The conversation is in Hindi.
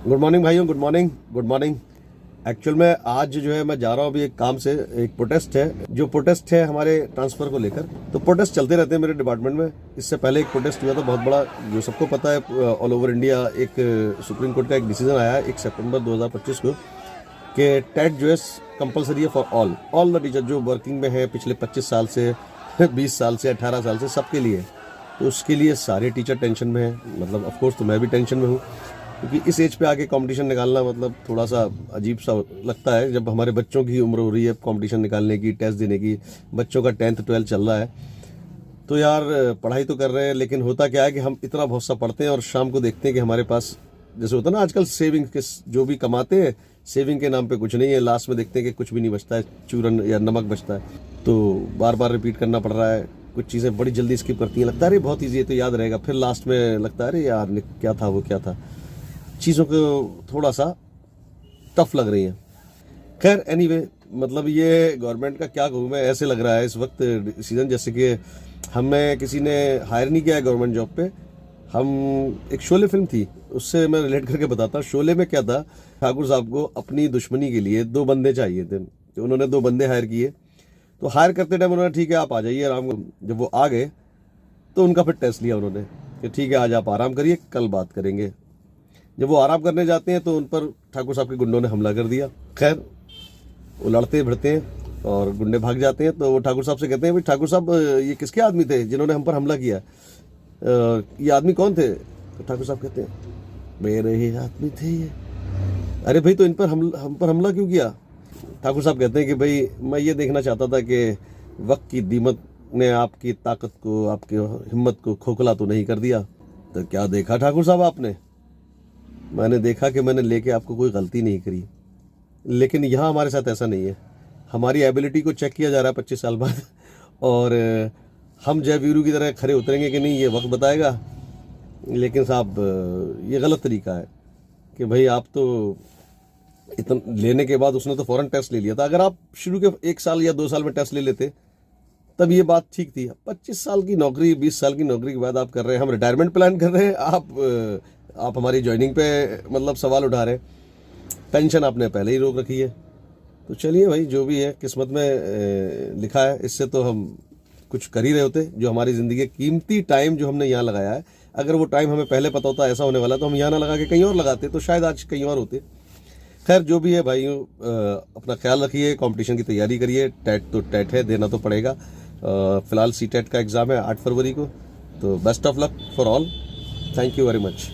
गुड मॉर्निंग भाइयों, good morning, good morning. Actual में आज जो है मैं जा रहा हूँ अभी एक काम से। एक प्रोटेस्ट है, जो प्रोटेस्ट है हमारे ट्रांसफर को लेकर। तो प्रोटेस्ट चलते रहते हैं मेरे डिपार्टमेंट में। इससे पहले एक प्रोटेस्ट हुआ था बहुत बड़ा, जो सबको पता है, ऑल ओवर इंडिया। एक सुप्रीम कोर्ट का एक डिसीजन आया है 1 सितंबर 2025 को कि टेट जो है कंपलसरी है फॉर ऑल द टीचर जो वर्किंग में है पिछले 25 साल से 20 साल से 18 साल से, सबके लिए। तो उसके लिए सारे टीचर टेंशन में है, मतलब ऑफकोर्स तो मैं भी टेंशन में हूँ, क्योंकि इस एज पे आके कंपटीशन निकालना मतलब थोड़ा सा अजीब सा लगता है। जब हमारे बच्चों की उम्र हो रही है कंपटीशन निकालने की, टेस्ट देने की, बच्चों का 10th 12th चल रहा है, तो यार पढ़ाई तो कर रहे हैं, लेकिन होता क्या है कि हम इतना बहुत सा पढ़ते हैं और शाम को देखते हैं कि हमारे पास, जैसे होता है ना आजकल, सेविंग के जो भी कमाते हैं सेविंग के नाम पे कुछ नहीं है। लास्ट में देखते हैं कि कुछ भी नहीं बचता है, चूरन या नमक बचता है। तो बार बार रिपीट करना पड़ रहा है, कुछ चीज़ें बड़ी जल्दी स्किप करती हैं, लगता है अरे बहुत ईजी है तो याद रहेगा, फिर लास्ट में लगता है अरे यार क्या था वो क्या था। चीज़ों को थोड़ा सा टफ लग रही हैं। खैर एनीवे, मतलब ये गवर्नमेंट का क्या कहूँ मैं, ऐसे लग रहा है इस वक्त डिसीजन जैसे कि हमें किसी ने हायर नहीं किया है गवर्नमेंट जॉब पे। हम, एक शोले फिल्म थी, उससे मैं रिलेट करके बताता हूँ। शोले में क्या था, ठाकुर साहब को अपनी दुश्मनी के लिए 2 बंदे चाहिए थे, तो उन्होंने 2 बंदे हायर किए। तो हायर करते टाइम उन्होंने ठीक है आप आ जाइए आराम। जब वो आ गए तो उनका फिर टेस्ट लिया उन्होंने कि ठीक है आज आप आराम करिए, कल बात करेंगे। जब वो आराम करने जाते हैं तो उन पर ठाकुर साहब के गुंडों ने हमला कर दिया। खैर वो लड़ते भिड़ते हैं और गुंडे भाग जाते हैं। तो वो ठाकुर साहब से कहते हैं भाई ठाकुर साहब ये किसके आदमी थे जिन्होंने हम पर हमला किया, ये आदमी कौन थे? तो ठाकुर साहब कहते हैं मेरे ही आदमी थे ये। अरे भाई तो इन पर हम पर हमला क्यों किया? ठाकुर साहब कहते हैं कि भाई मैं ये देखना चाहता था कि वक्त की दीमक ने आपकी ताकत को, आपकी हिम्मत को खोखला तो नहीं कर दिया। तो क्या देखा ठाकुर साहब आपने? मैंने देखा कि मैंने लेके आपको कोई गलती नहीं करी, लेकिन यहाँ हमारे साथ ऐसा नहीं है। हमारी एबिलिटी को चेक किया जा रहा है 25 साल बाद और हम जय वीरू की तरह खड़े उतरेंगे कि नहीं ये वक्त बताएगा। लेकिन साहब ये गलत तरीका है कि भाई आप तो इतना लेने के बाद उसने तो फ़ौरन टेस्ट ले लिया था। अगर आप शुरू के 1 साल या 2 साल में टेस्ट ले लेते तब ये बात ठीक थी। 25 साल की नौकरी, 20 साल की नौकरी के बाद आप कर रहे हैं, हम रिटायरमेंट प्लान कर रहे हैं, आप हमारी ज्वाइनिंग पे मतलब सवाल उठा रहे हैं। पेंशन आपने पहले ही रोक रखी है। तो चलिए भाई, जो भी है किस्मत में लिखा है, इससे तो हम कुछ कर ही रहे होते। जो हमारी ज़िंदगी का कीमती टाइम जो हमने यहाँ लगाया है, अगर वो टाइम हमें पहले पता होता ऐसा होने वाला तो हम यहाँ ना लगा के कहीं और लगाते, तो शायद आज कहीं और होते। खैर जो भी है भाइयों, अपना ख्याल रखिए, कंपटीशन की तैयारी करिए। टेट तो टेट है, देना तो पड़ेगा। फिलहाल सी टेट का एग्ज़ाम है 8 फरवरी को। तो best of luck for all. Thank you very much.